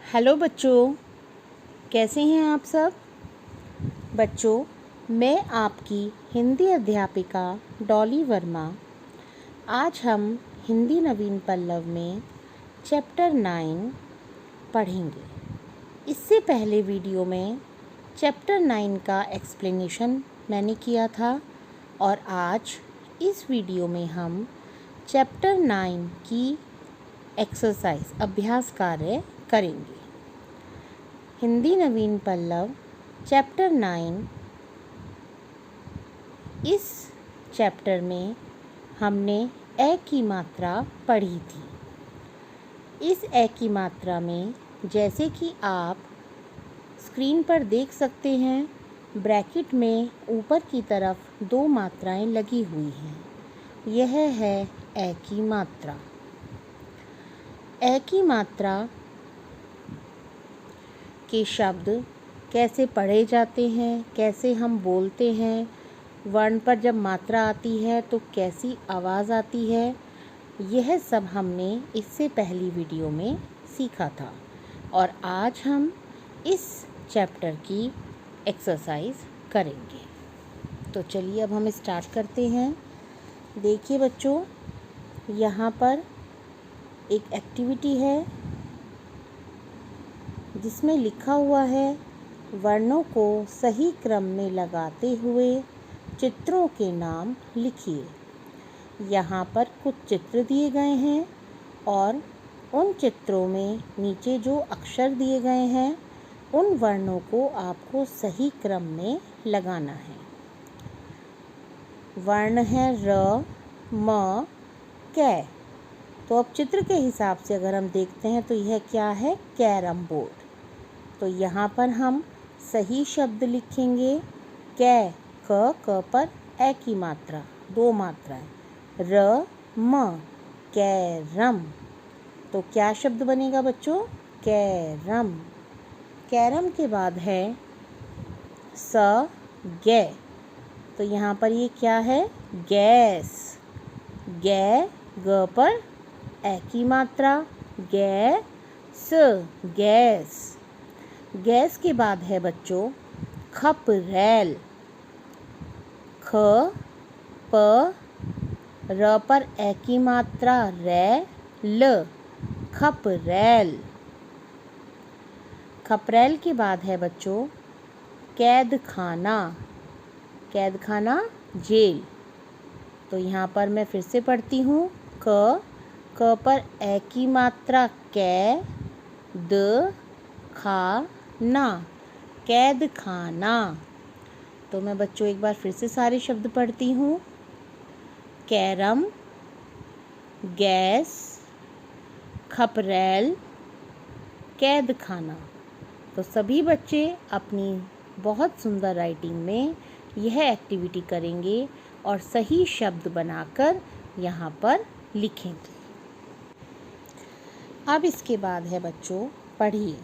Hello बच्चों, कैसे हैं आप सब। बच्चों, मैं आपकी हिंदी अध्यापिका डॉली वर्मा। आज हम हिंदी नवीन पल्लव में चैप्टर 9 पढ़ेंगे। इससे पहले वीडियो में चैप्टर 9 का एक्सप्लेनेशन मैंने किया था और आज इस वीडियो में हम चैप्टर 9 की एक्सरसाइज अभ्यास कार्य करेंगे। हिंदी नवीन पल्लव चैप्टर 9। इस चैप्टर में हमने ए की मात्रा पढ़ी थी। इस ए की मात्रा में जैसे कि आप स्क्रीन पर देख सकते हैं, ब्रैकेट में ऊपर की तरफ 2 मात्राएं लगी हुई हैं। यह है ए की मात्रा। ए की मात्रा के शब्द कैसे पढ़े जाते हैं, कैसे हम बोलते हैं, वर्ण पर जब मात्रा आती है तो कैसी आवाज़ आती है, यह सब हमने इससे पहली वीडियो में सीखा था और आज हम इस चैप्टर की एक्सरसाइज करेंगे। तो चलिए अब हम स्टार्ट करते हैं। देखिए बच्चों, यहाँ पर एक एक्टिविटी है जिसमें लिखा हुआ है, वर्णों को सही क्रम में लगाते हुए चित्रों के नाम लिखिए। यहाँ पर कुछ चित्र दिए गए हैं और उन चित्रों में नीचे जो अक्षर दिए गए हैं उन वर्णों को आपको सही क्रम में लगाना है। वर्ण है र, म, कै। तो अब चित्र के हिसाब से अगर हम देखते हैं तो यह क्या है, कैरम बोर्ड। तो यहाँ पर हम सही शब्द लिखेंगे। कै, क पर ए की मात्रा, 2 मात्राएं, र, म, कैरम। तो क्या शब्द बनेगा बच्चों, कैरम। कैरम के बाद है स, गे। तो यहाँ पर ये क्या है, गैस। गै, ग पर ए की मात्रा, गैस, गैस। गैस के बाद है बच्चों खपरैल। ख, प, र पर ए की मात्रा, रै, ल, खपरैल। खपरैल के बाद है बच्चों कैद खाना। कैद खाना, जेल। तो यहाँ पर मैं फिर से पढ़ती हूँ। क पर ए की मात्रा, कै, द, खा, ना, कैद खाना। तो मैं बच्चों एक बार फिर से सारे शब्द पढ़ती हूँ। कैरम, गैस, खपरैल, कैद खाना। तो सभी बच्चे अपनी बहुत सुंदर राइटिंग में यह एक्टिविटी करेंगे और सही शब्द बनाकर यहाँ पर लिखेंगे। अब इसके बाद है बच्चों, पढ़िए।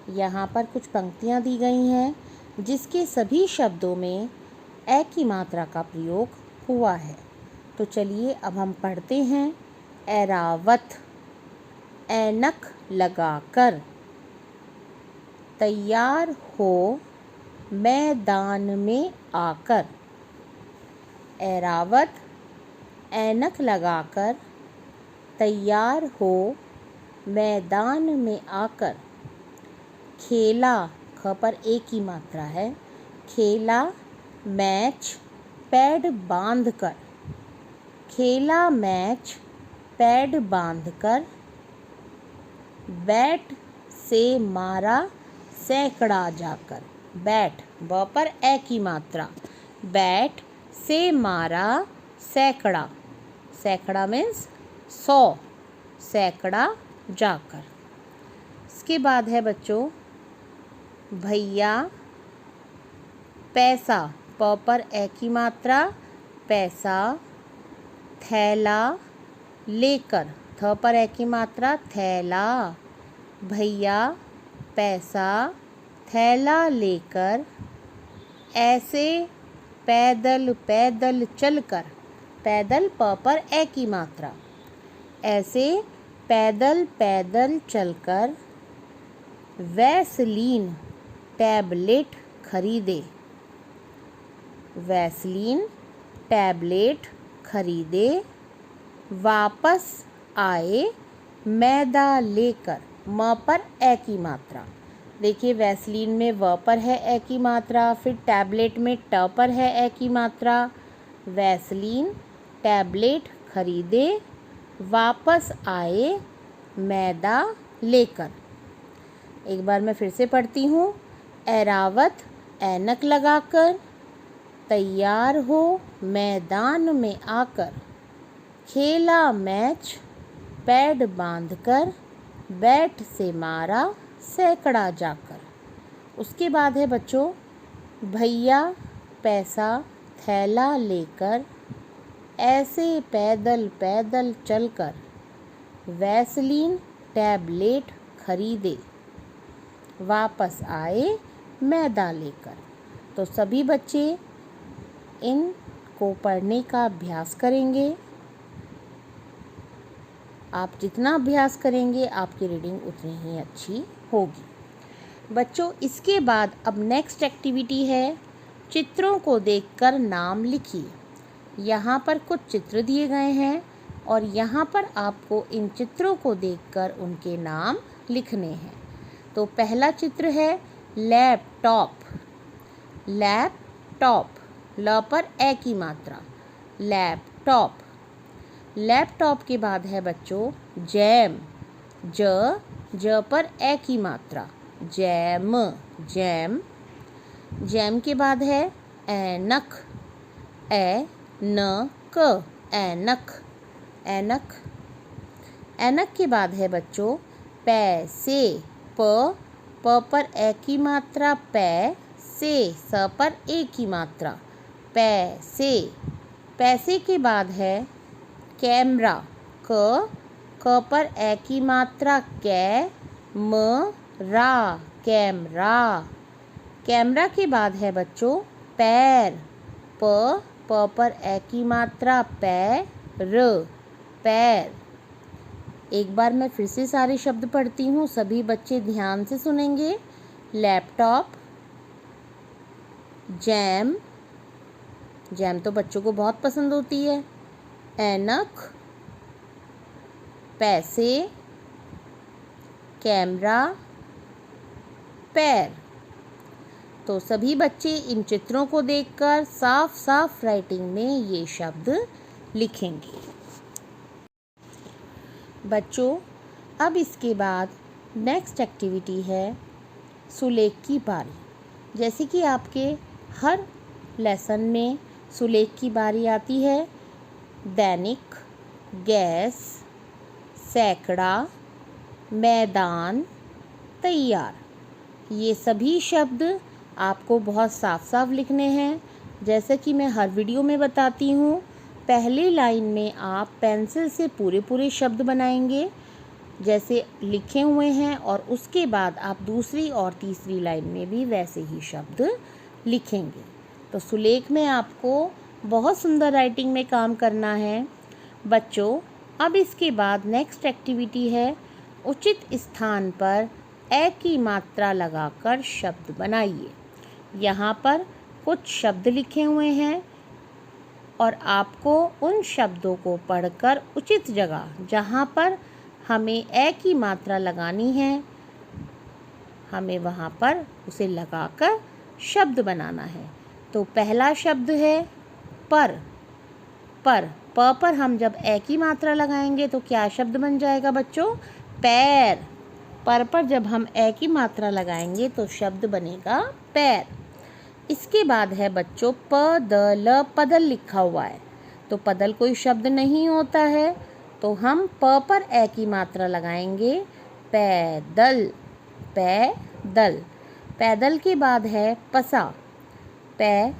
यहाँ पर कुछ पंक्तियाँ दी गई हैं जिसके सभी शब्दों में ए की मात्रा का प्रयोग हुआ है। तो चलिए अब हम पढ़ते हैं। ऐरावत, ऐनक लगाकर, तैयार हो मैदान में आकर। ऐरावत, ऐनक लगाकर, तैयार हो मैदान में आकर। खेला, ख पर ए की मात्रा है, खेला मैच पैड बांधकर। खेला मैच पैड बांधकर। बैट से मारा सैकड़ा जाकर। बैट, ब पर ए की मात्रा, बैट से मारा सैकड़ा। सैकड़ा मीन्स 100, सैकड़ा जाकर। इसके बाद है बच्चों भैया पैसा, प पर ए की मात्रा, पैसा, थैला लेकर, थ पर ए की मात्रा, थैला। भैया पैसा थैला लेकर, ऐसे पैदल पैदल चलकर। पैदल, प पर ए की मात्रा, ऐसे पैदल पैदल चलकर वैसलीन टैबलेट खरीदे। वैसलीन टैबलेट खरीदे। वापस आए मैदा लेकर। म पर ए की मात्रा। देखिए वैसलीन में व पर है ए की मात्रा, फिर टैबलेट में ट पर है ए की मात्रा। वैसलीन टैबलेट खरीदे, वापस आए मैदा लेकर। एक बार मैं फिर से पढ़ती हूँ। एरावत ऐनक लगाकर, तैयार हो मैदान में आकर। खेला मैच पैड बांधकर, बैट से मारा सैकड़ा जाकर। उसके बाद है बच्चों, भैया पैसा थैला लेकर, ऐसे पैदल पैदल चलकर। वैसलीन टैबलेट खरीदे, वापस आए मैदा लेकर। तो सभी बच्चे इनको पढ़ने का अभ्यास करेंगे। आप जितना अभ्यास करेंगे आपकी रीडिंग उतनी ही अच्छी होगी। बच्चों इसके बाद अब नेक्स्ट एक्टिविटी है, चित्रों को देखकर नाम लिखिए। यहाँ पर कुछ चित्र दिए गए हैं और यहाँ पर आपको इन चित्रों को देखकर उनके नाम लिखने हैं। तो पहला चित्र है लैपटॉप। लैपटॉप, ल पर ए की मात्रा, लैपटॉप। लैपटॉप के बाद है बच्चों जैम। ज पर ए की मात्रा, जैम, जैम। जैम के बाद है ऐनक। ए न क, ऐनक, ऐनक। ऐनक के बाद है बच्चों पैसे। प पर ए की मात्रा, पै से, स पर ए की मात्रा, पैसे। पैसे के बाद है कैमरा। क पर ए की मात्रा, कै म रा, कैमरा। कैमरा के बाद है बच्चों पैर। प पर ए की मात्रा, पैर, पैर। एक बार मैं फिर से सारे शब्द पढ़ती हूँ, सभी बच्चे ध्यान से सुनेंगे। लैपटॉप, जैम, जैम तो बच्चों को बहुत पसंद होती है। ऐनक, पैसे, कैमरा, पैर। तो सभी बच्चे इन चित्रों को देखकर साफ साफ राइटिंग में ये शब्द लिखेंगे। बच्चों अब इसके बाद नेक्स्ट एक्टिविटी है सुलेख की बारी। जैसे कि आपके हर लेसन में सुलेख की बारी आती है। दैनिक, गैस, सैकड़ा, मैदान, तैयार। ये सभी शब्द आपको बहुत साफ साफ लिखने हैं। जैसे कि मैं हर वीडियो में बताती हूँ, पहली लाइन में आप पेंसिल से पूरे पूरे शब्द बनाएंगे जैसे लिखे हुए हैं, और उसके बाद आप दूसरी और तीसरी लाइन में भी वैसे ही शब्द लिखेंगे। तो सुलेख में आपको बहुत सुंदर राइटिंग में काम करना है। बच्चों अब इसके बाद नेक्स्ट एक्टिविटी है उचित स्थान पर ए की मात्रा लगाकर शब्द बनाइए। यहाँ पर कुछ शब्द लिखे हुए हैं और आपको उन शब्दों को पढ़कर उचित जगह जहाँ पर हमें ए की मात्रा लगानी है, हमें वहाँ पर उसे लगाकर शब्द बनाना है। तो पहला शब्द है पर। प पर हम जब ए की मात्रा लगाएंगे तो क्या शब्द बन जाएगा बच्चों? पैर। पर जब हम ए की मात्रा लगाएंगे तो शब्द बनेगा पैर। इसके बाद है बच्चों पदल। पदल लिखा हुआ है तो पदल कोई शब्द नहीं होता है, तो हम प पर ए की मात्रा लगाएंगे, पैदल, पैदल। पैदल के बाद है पसा। प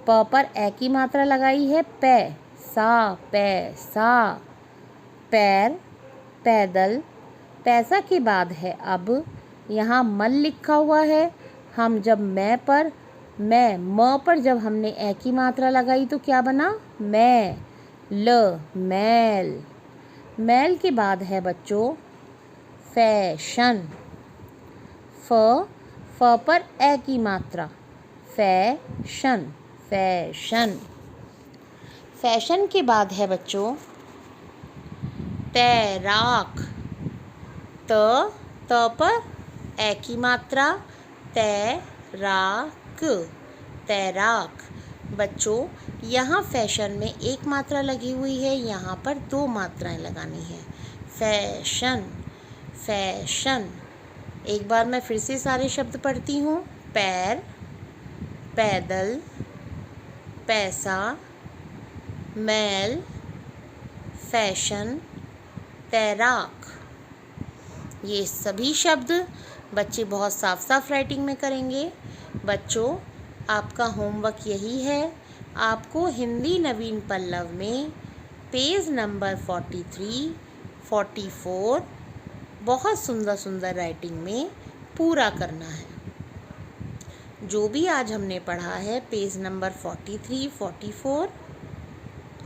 पर ए की मात्रा लगाई है, पै सा, पैसा, पैर, पैदल। पैसा के बाद है अब यहाँ मल लिखा हुआ है। हम जब मैं पर म पर जब हमने ए की मात्रा लगाई तो क्या बना? मैं, ल, मैल। मैल के बाद है बच्चों फैशन। फ पर ए की मात्रा, फैशन, फैशन। फैशन के बाद है बच्चों तैराक, त पर ए की मात्रा, तैराक, तैराक। बच्चों यहाँ फैशन में एक मात्रा लगी हुई है, यहाँ पर दो मात्राएं लगानी है, फैशन, फैशन। एक बार मैं फिर से सारे शब्द पढ़ती हूँ। पैर, पैदल, पैसा, मैल, फैशन, तैराक। ये सभी शब्द बच्चे बहुत साफ साफ राइटिंग में करेंगे। बच्चों आपका होमवर्क यही है, आपको हिंदी नवीन पल्लव में पेज नंबर 43, 44 बहुत सुंदर सुंदर राइटिंग में पूरा करना है। जो भी आज हमने पढ़ा है पेज नंबर 43, 44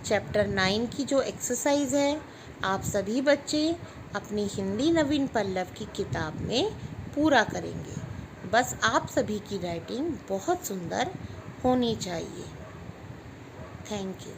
चैप्टर 9 की जो एक्सरसाइज है, आप सभी बच्चे अपनी हिंदी नवीन पल्लव की किताब में पूरा करेंगे। बस आप सभी की राइटिंग बहुत सुंदर होनी चाहिए। Thank you.